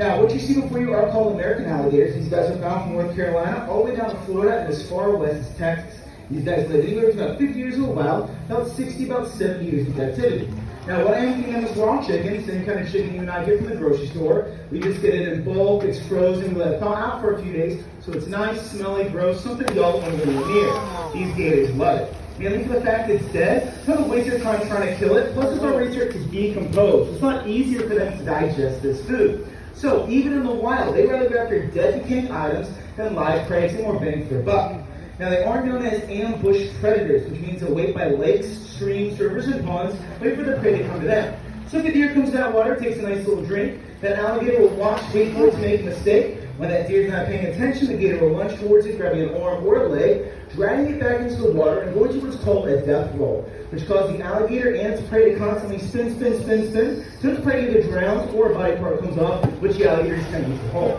Now, what you see before you are called American alligators. These guys are found from North Carolina all the way down to Florida and as far west as Texas. These guys live anywhere from about 50 years old wild, about 60, about 70 years in captivity. Now, what I am feeding them is raw chicken, same kind of chicken you and I get from the grocery store. We just get it in bulk, it's frozen, we let it thaw out for a few days, so it's nice, smelly, gross, something you don't want to go near. These gators love it. Mainly for the fact that it's dead, it's not a waste of time trying to kill it, plus it's already started to decompose. It's not easier for them to digest this food. So, even in the wild, they rather go after dead decaying items than live prey to get more bang for their buck. Now, they are known as ambush predators, which means they wait by lakes, streams, rivers, and ponds, wait for the prey to come to them. So if the deer comes to that water, takes a nice little drink, that alligator will watch, wait for it to make a mistake. When that deer's not paying attention, the gator will lunge towards it, grabbing an arm or a leg, dragging it back into the water, and going to what's called a death roll, which causes the alligator and its prey to constantly spin, so its prey either drowns or a body part comes off, which the alligator is going to use to hold.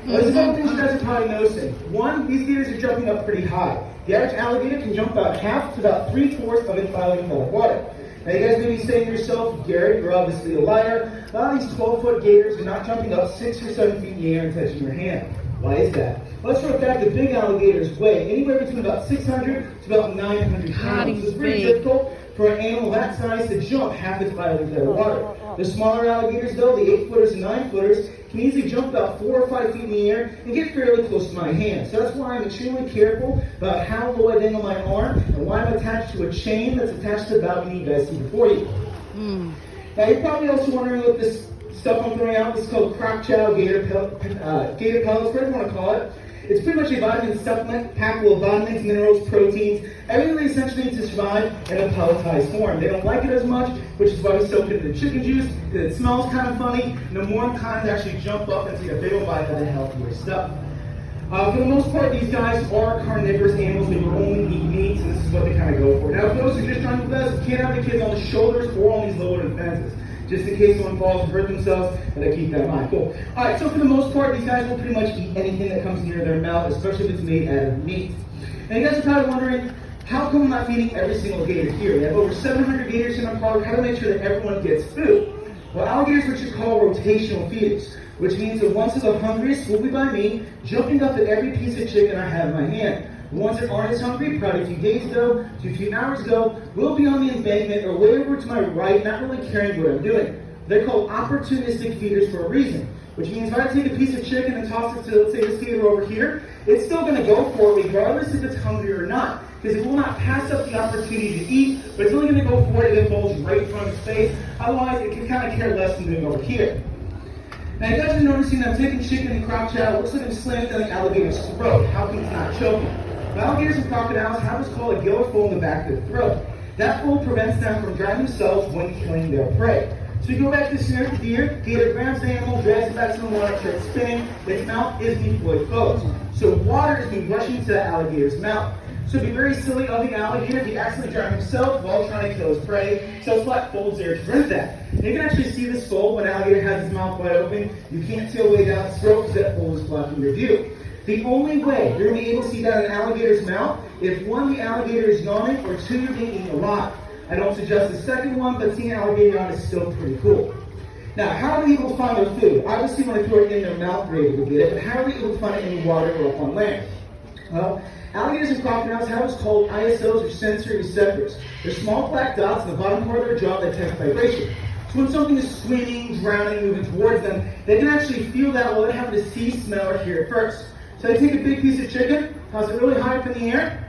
There's a couple things you guys are probably noticing. One, these gators are jumping up pretty high. The average alligator can jump about half to about 3/4 of its body above water. Now you guys may be saying to yourself, Gary, you're obviously a liar. A lot of these 12-foot gators are not jumping up 6 or 7 feet in the air and touching your hand. Why is that? Well, that's for a fact that big alligators weigh anywhere between about 600 to about 900 pounds. So it's very difficult for an animal that size to jump half its body above the water. The smaller alligators, though, the 8-footers and 9-footers, can easily jump about 4 or 5 feet in the air and get fairly close to my hand. So that's why I'm extremely careful about how low I dangle my arm and why I'm attached to a chain that's attached to the balcony you guys see before you. Now you're probably also wondering what this stuff I'm throwing out. This is called Croc Chow Gator Pellets, whatever you want to call it. It's pretty much a vitamin supplement packed full of vitamins, minerals, proteins, everything they essentially need to survive in a pelletized form. They don't like it as much, which is why we soak it in the chicken juice, because it smells kind of funny, and the more inclined to actually jump up and take a big old bite of the healthier stuff. For the most part, these guys are carnivorous animals. They will only eat meat, and this is what they kind of go for. Now, for those who are just trying to best, you can't have the kids on the shoulders or on these lower fences, just in case someone falls and hurt themselves, and they keep that in mind. Cool. All right, so for the most part, these guys will pretty much eat anything that comes near their mouth, especially if it's made out of meat. Now, you guys are probably wondering, how come I'm not feeding every single gator here? We have over 700 gators in our park. How to make sure that everyone gets food? Well, alligators are what you call rotational feeders, which means that once they're the hungriest will be by me, jumping up at every piece of chicken I have in my hand. The ones that aren't as hungry, probably a few days ago, to a few hours ago, will be on the embankment or way over to my right, not really caring what I'm doing. They're called opportunistic feeders for a reason, which means if I take a piece of chicken and toss it to, let's say, this gator over here, it's still going to go for it regardless if it's hungry or not, because it will not pass up the opportunity to eat, but it's only going to go for it if it falls right in front of its face. Otherwise, it can kind of care less than doing over here. Now, you guys are noticing that I'm taking chicken and croc chow. It looks like I'm slamming down the alligator's throat. How come it's not choking? Alligators and crocodiles have what's called a giller fold in the back of their throat. That fold prevents them from drowning themselves when killing their prey. So you go back to the scenario of the deer, gator grabs the animal, drags it back to the water, starts spinning, its mouth is being fully closed. So water is being rushed into the alligator's mouth. So it'd be very silly of the alligator if he accidentally drowned himself while trying to kill his prey. So flat folds there to prevent that. And you can actually see this fold when an alligator has his mouth wide open. You can't see all the way down its throat because that fold is blocking your view. The only way you're going to be able to see that in an alligator's mouth, if one, the alligator is yawning, or two, you're being eaten alive. I don't suggest the second one, but seeing an alligator yawn is still pretty cool. Now, how are they able to find their food? Obviously, when I throw it in their mouth, they're able to get it, but how are they able to find it in the water or up on land? Well, alligators and crocodiles have what's called ISOs, or sensory receptors. They're small black dots in the bottom part of their jaw that detect vibration. So when something is swimming, drowning, moving towards them, they can actually feel that without having to see, smell, or hear it first. So I take a big piece of chicken, toss it really high up in the air.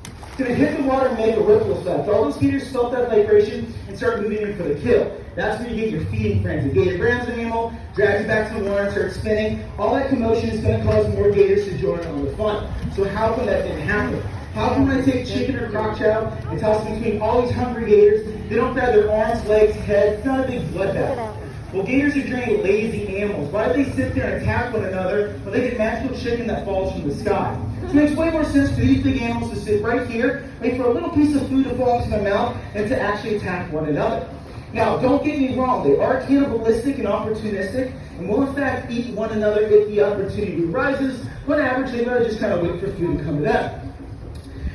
It's going to hit the water and make a ripple effect. All those gators felt that vibration and start moving in for the kill. That's where you get your feeding frenzy. Gator grabs an animal, drags it back to the water, and starts spinning. All that commotion is going to cause more gators to join on the fun. So how can that thing happen? How can I take chicken or croc chow and toss it between all these hungry gators? They don't grab their arms, legs, head. It's not a big bloodbath. Well, gators are trained lazy animals. Why do they sit there and attack one another when they get magical chicken that falls from the sky? It makes way more sense for these big animals to sit right here, wait for a little piece of food to fall into their mouth, and to actually attack one another. Now, don't get me wrong. They are cannibalistic and opportunistic, and will in fact eat one another if the opportunity arises. But on average, they rather just kind of wait for food to come to them.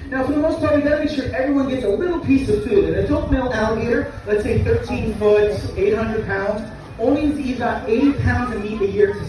Now, for the most part, we got to make sure everyone gets a little piece of food. An adult male alligator, let's say 13 foot, 800 pounds, only needs to eat about 80 pounds of meat a year to survive.